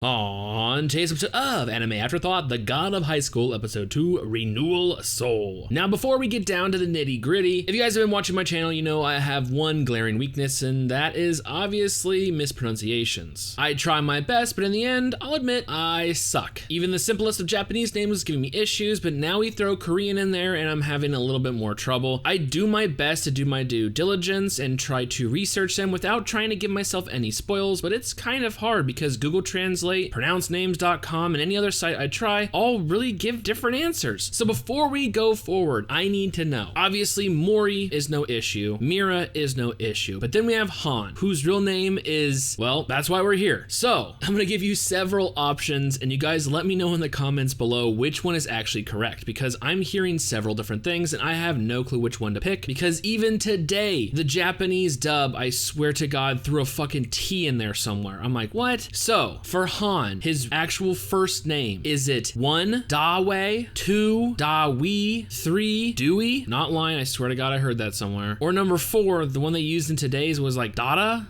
On today's episode of Anime Afterthought, The God of High School, Episode 2, Renewal Soul. Now, before we get down to the nitty gritty, if you guys have been watching my channel, you know I have one glaring weakness, and that is obviously mispronunciations. I try my best, but in the end, I'll admit, I suck. Even the simplest of Japanese names was giving me issues, but now we throw Korean in there, and I'm having a little bit more trouble. I do my best to do my due diligence and try to research them without trying to give myself any spoils, but it's kind of hard because Google Translate, pronouncenames.com, and any other site I try all really give different answers. So before we go forward, I need to know. Obviously, Mori is no issue. Mira is no issue. But then we have Han, whose real name is, well, that's why we're here. So I'm gonna give you several options, and you guys let me know in the comments below which one is actually correct, because I'm hearing several different things, and I have no clue which one to pick, because even today, the Japanese dub, I swear to God, threw a fucking T in there somewhere. I'm like, what? So, for Han, his actual first name, is it 1, Dawei, 2, Dawi, 3, Dewey? Not lying, I swear to God I heard that somewhere. Or number 4, the one they used in today's was like Dada?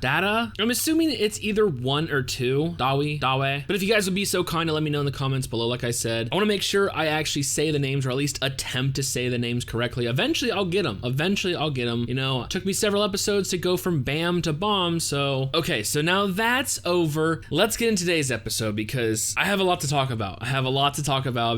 I'm assuming it's either 1 or 2, Dawi. But if you guys would be so kind to let me know in the comments below, like I said, I wanna make sure I actually say the names, or at least attempt to say the names correctly. Eventually I'll get them. You know, it took me several episodes to go from bam to bomb, so. Okay, so now that's over. Let's get into today's episode, because I have a lot to talk about.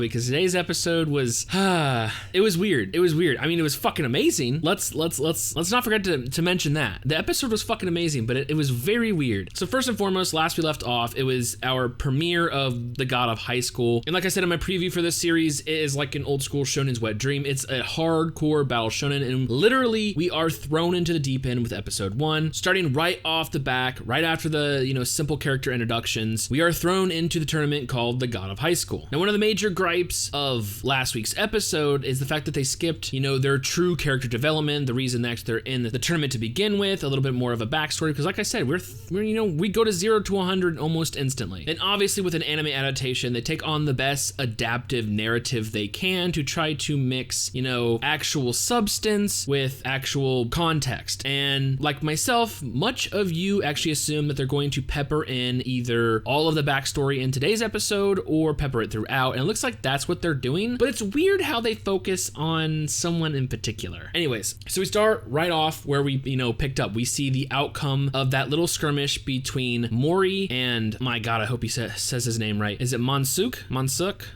Because today's episode was, it was weird. I mean, it was fucking amazing. Let's not forget to mention that. The episode was fucking amazing, but it was very weird. So first and foremost, last we left off, it was our premiere of The God of High School. And like I said in my preview for this series, it is like an old school shonen's wet dream. It's a hardcore battle shonen, and literally we are thrown into the deep end with episode 1, starting right off the back, right after the, you know, simple character introductions. We are thrown into the tournament called The God of High School. Now, one of the major gripes of last week's episode is the fact that they skipped, you know, their true character development, the reason that they're in the tournament to begin with, a little bit more of a backstory, because like I said, we're you know, we go to 0 to 100 almost instantly. And obviously with an anime adaptation, they take on the best adaptive narrative they can to try to mix, you know, actual substance with actual context. And like myself, much of you actually assume that they're going to pepper in either all of the backstory in today's episode or pepper it throughout, and it looks like that's what they're doing, but it's weird how they focus on someone in particular. Anyways, so we start right off where we, you know, picked up. We see the outcome of that little skirmish between Mori and, my God, I hope he says his name right. Is it Man-Suk?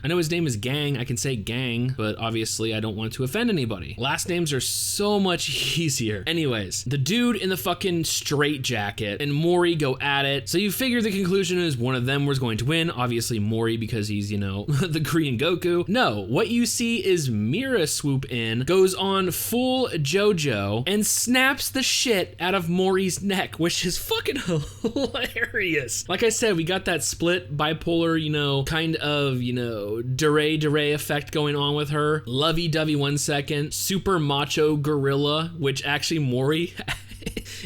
I know his name is Gang. I can say Gang, but obviously I don't want to offend anybody. Last names are so much easier. Anyways, the dude in the fucking straight jacket and Mori go at it. So you figure the conclusion is one of them was going to win. Obviously Mori, because he's, you know, the Korean Goku. No, what you see is Mira swoop in, goes on full JoJo, and snaps the shit out of Mori's neck, which is fucking hilarious. Like I said, we got that split bipolar, you know, kind of, you know, dure effect going on with her. Lovey-dovey 1 second, super macho gorilla, which actually Mori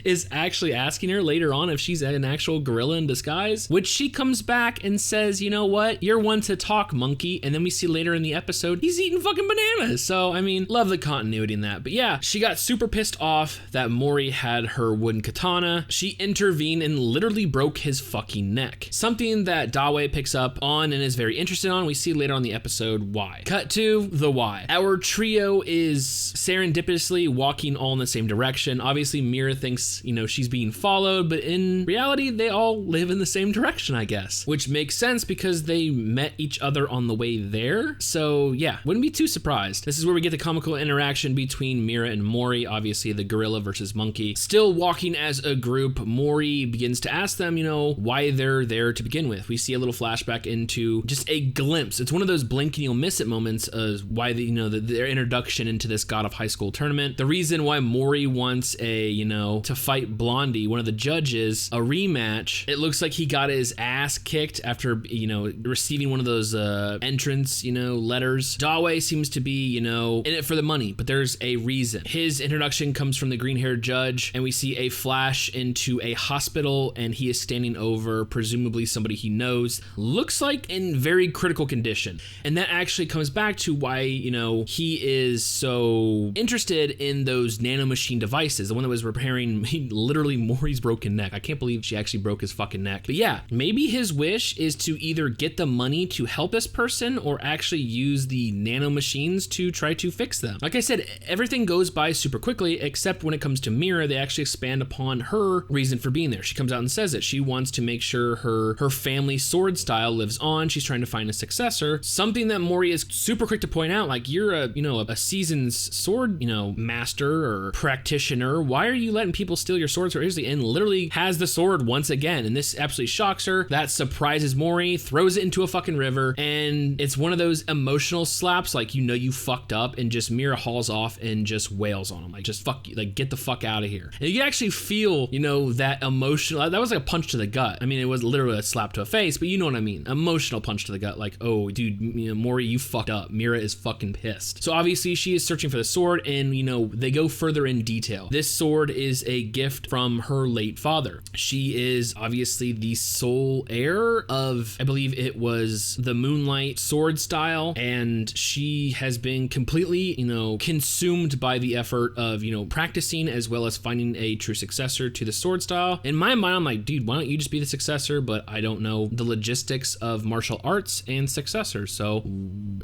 is actually asking her later on if she's an actual gorilla in disguise, which she comes back and says, you know what, you're one to talk, monkey. And then we see later in the episode, he's eating fucking bananas. So, I mean, love the continuity in that. But yeah, she got super pissed off that Mori had her wooden katana. She intervened and literally broke his fucking neck. Something that Dawei picks up on and is very interested on. We see later on the episode why. Cut to the why. Our trio is serendipitously walking all in the same direction. Obviously, Mira thinks, you know, she's being followed, but in reality, they all live in the same direction, I guess, which makes sense because they met each other on the way there. So yeah, wouldn't be too surprised. This is where we get the comical interaction between Mira and Mori, obviously the gorilla versus monkey. Still walking as a group, Mori begins to ask them, you know, why they're there to begin with. We see a little flashback into just a glimpse. It's one of those blink and you'll miss it moments of why the, you know, their introduction into this God of High School tournament. The reason why Mori wants a, you know, to fight Blondie, one of the judges, a rematch. It looks like he got his ass kicked after, you know, receiving one of those entrance, you know, letters. Dawei seems to be, you know, in it for the money, but there's a reason. His introduction comes from the green-haired judge, and we see a flash into a hospital, and he is standing over presumably somebody he knows. Looks like in very critical condition. And that actually comes back to why, you know, he is so interested in those nanomachine devices. The one that was repairing he literally Mori's broken neck. I can't believe she actually broke his fucking neck. But yeah, maybe his wish is to either get the money to help this person or actually use the nano machines to try to fix them. Like I said, everything goes by super quickly, except when it comes to Mira, they actually expand upon her reason for being there. She comes out and says it. She wants to make sure her family sword style lives on. She's trying to find a successor. Something that Mori is super quick to point out, like, you're a seasoned sword, master or practitioner. Why are you letting people steal your sword so easily? And literally has the sword once again. And this absolutely shocks her. That surprises Mori, throws it into a fucking river. And it's one of those emotional slaps, like, you fucked up, and just Mira hauls off and just wails on him. Like, just fuck you, like, get the fuck out of here. And you can actually feel, that emotional, that was like a punch to the gut. I mean, it was literally a slap to a face, but you know what I mean. Emotional punch to the gut. Like, oh, dude, Mori, you fucked up. Mira is fucking pissed. So obviously she is searching for the sword, and, they go further in detail. This sword is a gift from her late father. She is obviously the sole heir of, I believe it was the Moonlight sword style, and she has been completely, consumed by the effort of, practicing as well as finding a true successor to the sword style. In my mind, I'm like, dude, why don't you just be the successor? But I don't know the logistics of martial arts and successors, so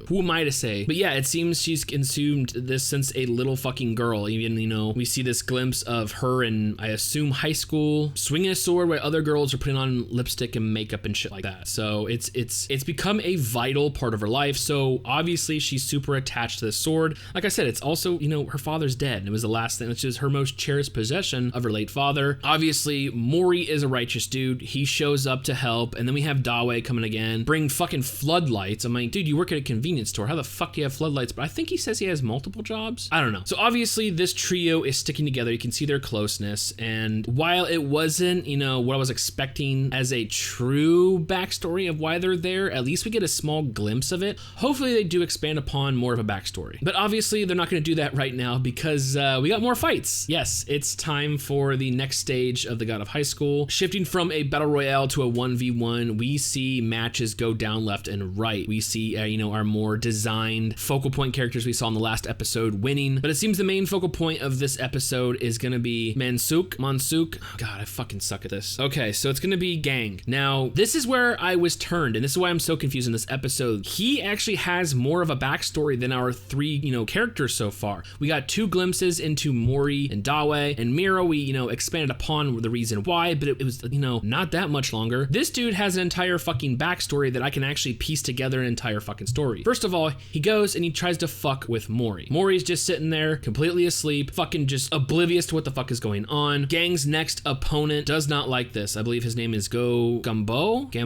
who am I to say? But yeah, it seems she's consumed this since a little fucking girl. Even, we see this glimpse of her in, I assume, high school, swinging a sword while other girls are putting on lipstick and makeup and shit like that. So it's become a vital part of her life. So obviously she's super attached to the sword. Like I said, it's also, her father's dead, and it was the last thing, which is her most cherished possession of her late father. Obviously, Mori is a righteous dude. He shows up to help, and then we have Dawe coming again, bring fucking floodlights. I'm like, dude, you work at a convenience store. How the fuck do you have floodlights? But I think he says he has multiple jobs. I don't know. So obviously this trio is sticking together. You can see their closeness, and while it wasn't, what I was expecting as a true backstory of why they're there, at least we get a small glimpse of it. Hopefully they do expand upon more of a backstory. But obviously they're not going to do that right now because we got more fights. Yes, it's time for the next stage of the God of High School. Shifting from a battle royale to a 1v1, we see matches go down left and right. We see, our more designed focal point characters we saw in the last episode winning. But it seems the main focal point of this episode is going to be Man-Suk. God, I fucking suck at this. Okay, so it's going to be Gang. Now, this is where I was turned, and this is why I'm so confused in this episode. He actually has more of a backstory than our three, characters so far. We got two glimpses into Mori and Dawe, and Mira, we, expanded upon the reason why, but it was, not that much longer. This dude has an entire fucking backstory that I can actually piece together an entire fucking story. First of all, he goes and he tries to fuck with Mori. Mori's just sitting there, completely asleep, fucking just oblivious to what the fuck is going on. Gang's next opponent does not like this. I believe his name is Gando.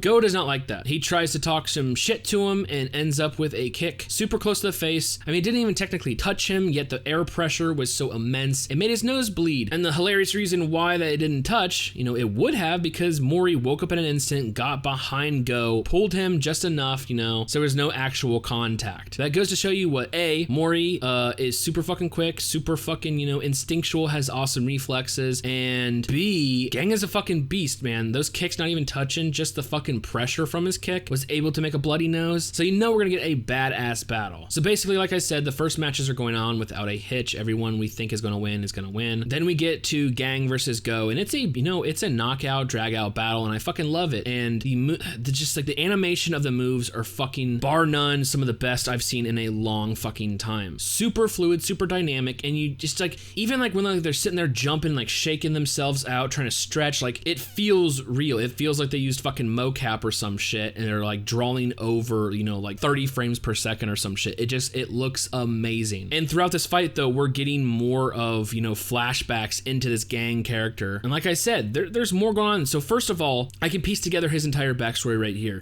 Go does not like that. He tries to talk some shit to him and ends up with a kick super close to the face. I mean, it didn't even technically touch him, yet the air pressure was so immense, it made his nose bleed. And the hilarious reason why that it didn't touch, it would have, because Mori woke up in an instant, got behind Go, pulled him just enough, so there was no actual contact. That goes to show you what, A, Mori is super fucking quick, super fucking, instinctual, has awesome reflexes, and B, Gang is a fucking beast, man. Those kicks not even touching, just the fucking pressure from his kick was able to make a bloody nose. So we're gonna get a badass battle. So basically, like I said, the first matches are going on without a hitch. Everyone we think is gonna win is gonna win. Then we get to Gang versus Go, and it's a knockout, drag out battle, and I fucking love it. And the animation of the moves are fucking, bar none, some of the best I've seen in a long fucking time. Super fluid, super dynamic, and you just even when they're sitting there jumping, shaking themselves out, trying to stretch, it feels real. It feels like they used fucking mocap or some shit, and they're drawing over, 30 frames per second or some shit. It looks amazing. And throughout this fight though, we're getting more of, flashbacks into this Gang character. And like I said, there's more going on. So first of all, I can piece together his entire backstory right here.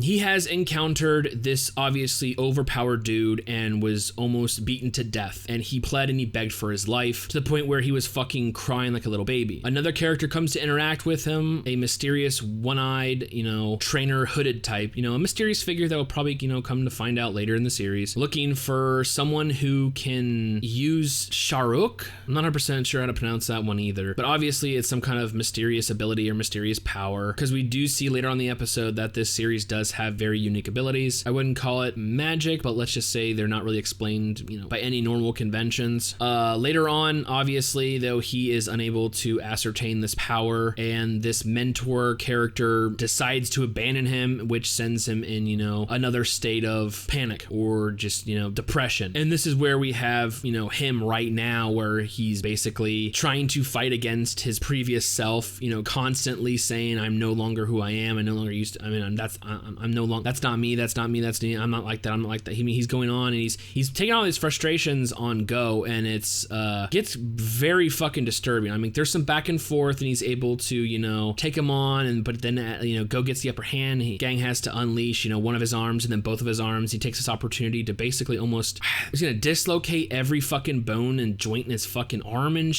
He has encountered this obviously overpowered dude and was almost beaten to death. And he pled and he begged for his life to the point where he was fucking crying like a little baby. Another character comes to interact with him, a mysterious one-eyed, trainer hooded type, a mysterious figure that will probably, come to find out later in the series, looking for someone who can use Sharuk. I'm not 100% sure how to pronounce that one either, but obviously it's some kind of mysterious ability or mysterious power, because we do see later on the episode that this series does have very unique abilities. I wouldn't call it magic, but let's just say they're not really explained, by any normal conventions. Later on, obviously Obviously, though, he is unable to ascertain this power, and this mentor character decides to abandon him, which sends him in, another state of panic or just, depression. And this is where we have, him right now, where he's basically trying to fight against his previous self, constantly saying, I'm no longer who I am. I no longer used to, I'm no longer, that's not me. I'm not like that. I'm not like that. He's going on, and he's taking all these frustrations on Go, and it's, gets very fucking disturbing. I mean, there's some back and forth, and he's able to, take him on, but then, Go gets the upper hand. Gang has to unleash, one of his arms and then both of his arms. He takes this opportunity to basically almost, he's gonna dislocate every fucking bone and joint in his fucking arm and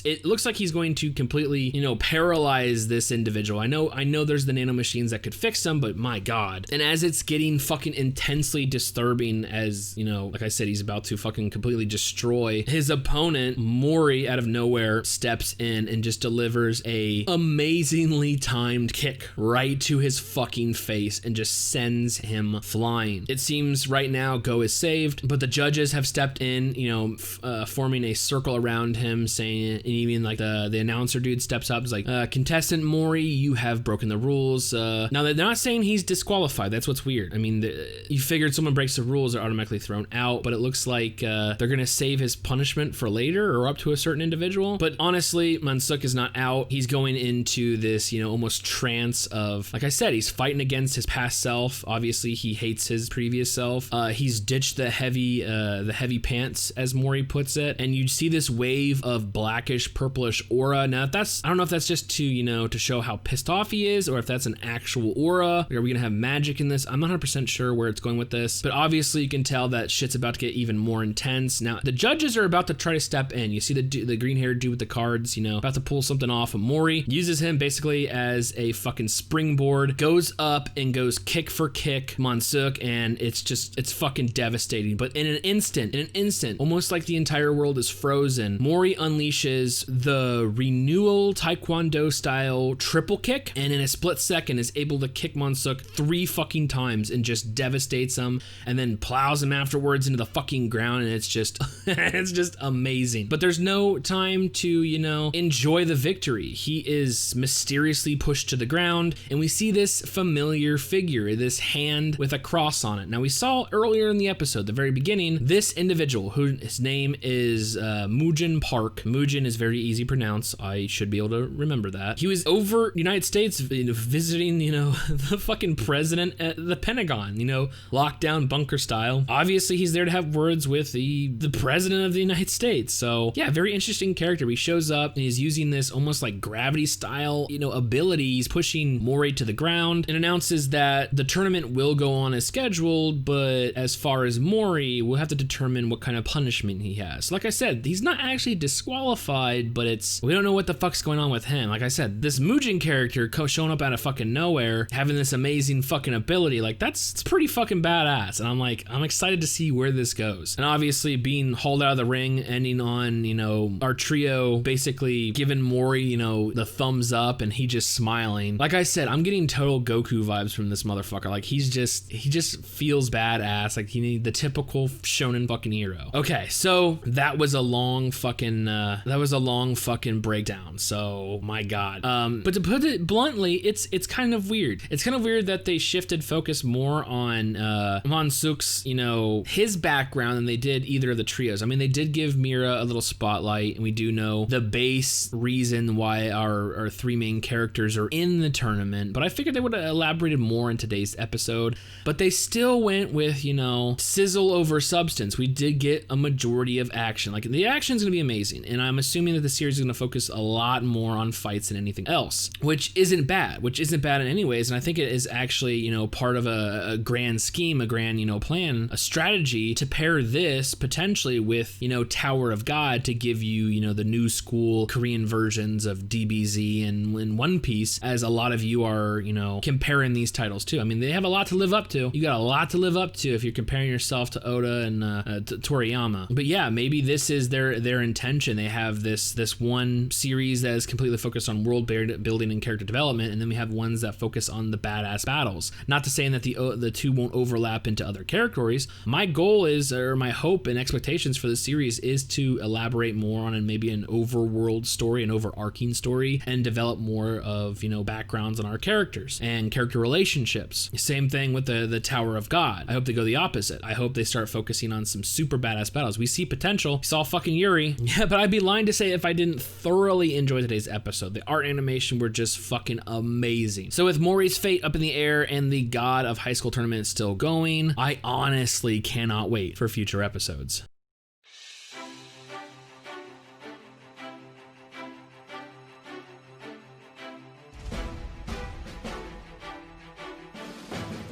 it looks like he's going to completely, paralyze this individual. I know there's the nanomachines that could fix him, but my God. And as it's getting fucking intensely disturbing, as, like I said, he's about to fucking completely destroy his opponent, Mori out of nowhere steps in and just delivers a amazingly timed kick right to his fucking face and just sends him flying. It seems right now Go is saved, but the judges have stepped in, forming a circle around him, saying, and even like the announcer dude steps up, is like, contestant Mori, you have broken the rules. Now they're not saying he's disqualified. That's what's weird. I mean, you figured someone breaks the rules, they're automatically thrown out, but it looks like they're gonna save his punishment for later or up to a certain individual. But honestly, Man-Suk is not out. He's going into this, almost trance of, like I said, he's fighting against his past self. Obviously, he hates his previous self. He's ditched the heavy pants, as Mori puts it, and you see this wave of blackish, purplish aura. Now, I don't know if that's just to show how pissed off he is, or if that's an actual aura. Are we gonna have magic in this? I'm not 100% sure where it's going with this, but obviously you can tell that shit's about to get even more intense. Now, the judges are about to try to step in. You see the green-haired dude with the cards, about to pull something off. Mori uses him basically as a fucking springboard, goes up and goes kick for kick Man-Suk, and it's fucking devastating. But in an instant, almost like the entire world is frozen, Mori unleashes the Renewal Taekwondo style triple kick, and in a split second is able to kick Man-Suk 3 fucking times and just devastates him, and then plows him afterwards into the fucking ground, and it's just it's just amazing. But there's no time to enjoy the victory. He is mysteriously pushed to the ground, and we see this familiar figure, this hand with a cross on it. Now, we saw earlier in the episode, the very beginning, this individual, his name is Mujin Park. Mujin is very easy to pronounce. I should be able to remember that. He was over United States visiting, the fucking president at the Pentagon, lockdown bunker style. Obviously, he's there to have words with the president of the United States. So yeah, very interesting character. He shows up and he's using this almost like gravity style, ability. He's pushing Mori to the ground and announces that the tournament will go on as scheduled, but as far as Mori, we'll have to determine what kind of punishment he has. So like I said, he's not actually disqualified, but we don't know what the fuck's going on with him. Like I said, this Mujin character showing up out of fucking nowhere, having this amazing fucking ability, like it's pretty fucking badass. And I'm excited to see where this goes. And obviously being hauled out of the ring, ending on, our trio basically giving Mori, the thumbs up, and he just smiling. Like I said, I'm getting total Goku vibes from this motherfucker. Like he just feels badass. Like he needs the typical shonen fucking hero. Okay, so that was a long fucking breakdown. So my God. But to put it bluntly, it's kind of weird. It's kind of weird that they shifted focus more on Man-Suk's, his background than they did either of the trios. I mean, they did give Mira a little spotlight, and we do know the base reason why our 3 main characters are in the tournament, but I figured they would have elaborated more in today's episode. But they still went with, sizzle over substance. We did get a majority of action. Like, the action's gonna be amazing, and I'm assuming that the series is gonna focus a lot more on fights than anything else, which isn't bad in any ways. And I think it is actually, part of a grand scheme, a grand, plan, a strategy to pair this potentially with, Tower of God, to give you, the new school Korean versions of DBZ and One Piece, as a lot of you are, comparing these titles to. I mean, they have a lot to live up to. You got a lot to live up to if you're comparing yourself to Oda and Toriyama. But yeah, maybe this is their intention. They have this one series that is completely focused on world building and character development, and then we have ones that focus on the badass battles. Not to say that the two won't overlap into other categories. My goal is, or my hope and expectations for this series is to elaborate elaborate more on maybe an overworld story, an overarching story, and develop more of, backgrounds on our characters and character relationships. Same thing with the Tower of God. I hope they go the opposite. I hope they start focusing on some super badass battles. We see potential. We saw fucking Yuri. Yeah, but I'd be lying to say if I didn't thoroughly enjoy today's episode. The art and animation were just fucking amazing. So with Mori's fate up in the air and the God of High School tournament still going, I honestly cannot wait for future episodes.